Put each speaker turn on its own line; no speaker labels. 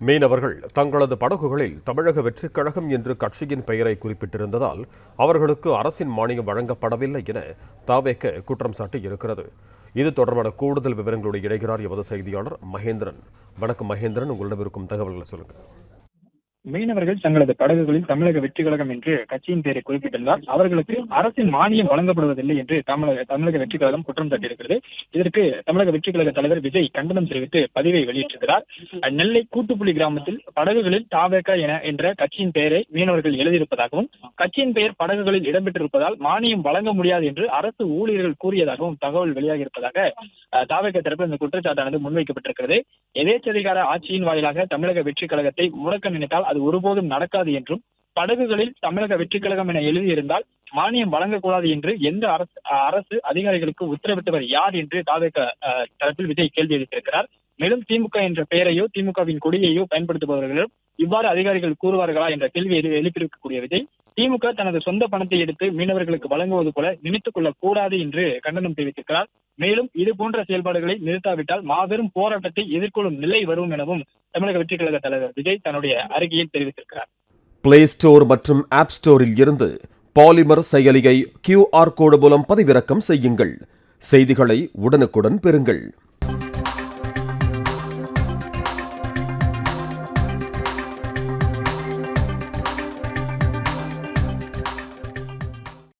மீனவர்கள் தங்களது படகுகளில் தமிழக வெற்றிக் கழகம் என்று கட்சியின் பெயரை குறிப்பிட்டிருந்ததால் அவர்களுக்கு அரசின் மானியம் வழங்கப்படவில்லை என தவேக குற்றம் சாட்டியிருக்கிறது. இது தொடர்பான கூடுதல் விவரங்களோடு இணைகிறார் எமது செய்தியாளர் மகேந்திரன். வணக்கம் மகேந்திரன், உங்களிடம் இருக்கும் தகவல்களை சொல்லுங்கள்.
மீனவர்கள் தங்களது படகுகளில் தமிழக வெற்றி கழகம் என்று கட்சியின் பெயரை குறிப்பிட்டிருந்தால் அவர்களுக்கு அரசின் மானியம் வழங்கப்படுவதில்லை என்று தமிழக வெற்றி கழகம் குற்றம் சாட்டியிருக்கிறது. இதற்கு தமிழக வெற்றி கழக தலைவர் விஜய் கண்டனம் தெரிவித்து பதிவை வெளியிட்டிருக்கிறார். நெல்லை கூட்டுப்புலி கிராமத்தில் படகுகளில் தவேக என்ற கட்சியின் பெயரை மீனவர்கள் எழுதியிருப்பதாகவும் கட்சியின் பெயர் படகுகளில் இடம்பெற்றிருப்பதால் மானியம் வழங்க முடியாது என்று அரசு ஊழியர்கள் கூறியதாகவும் தகவல் வெளியாகி இருப்பதாக தவேக தரப்பில் இந்த குற்றச்சாட்டானது முன்வைக்கப்பட்டிருக்கிறது. எதேச்சதிகார ஆட்சியின் வாயிலாக தமிழக வெற்றி கழகத்தை முடக்க நினைத்தால் அது ஒருபோதும் நடக்காது என்றும் படகுகளில் தமிழக வெற்றி கழகம் என எழுதியிருந்தால் மானியம் வழங்கக்கூடாது என்று எந்த அரசு அதிகாரிகளுக்கு உத்தரவிட்டவர் யார் என்று தவேக தரப்பில் விஜய் கேள்வி எழுப்பியிருக்கிறார். மேலும் திமுக என்ற பெயரையோ திமுகவின் கொடியையோ பயன்படுத்துபவர்களும் இவ்வாறு அதிகாரிகள் கூறுவார்களா என்ற கேள்வி எழுப்பியிருக்கக்கூடிய விஜய் திமுக தனது சொந்த பணத்தை எடுத்து மீனவர்களுக்கு வழங்குவது போல நினைத்துக் கொள்ளக் கூடாது என்று கண்டனம் தெரிவித்திருக்கிறார். மேலும் இது போன்ற செயல்பாடுகளை நிறுத்தாவிட்டால் மாபெரும் போராட்டத்தை எதிர்கொள்ளும் நிலை வரும் எனவும் தமிழக வெற்றி கழக தலைவர் விஜய் தன்னுடைய அறிக்கையில் தெரிவித்திருக்கிறார்.
பிளே ஸ்டோர் மற்றும் ஆப் ஸ்டோரில் இருந்து பாலிமர் செயலியை QR கோடு மூலம் பதிவிறக்கம் செய்யுங்கள். செய்திகளை உடனுக்குடன் பெறுங்கள்.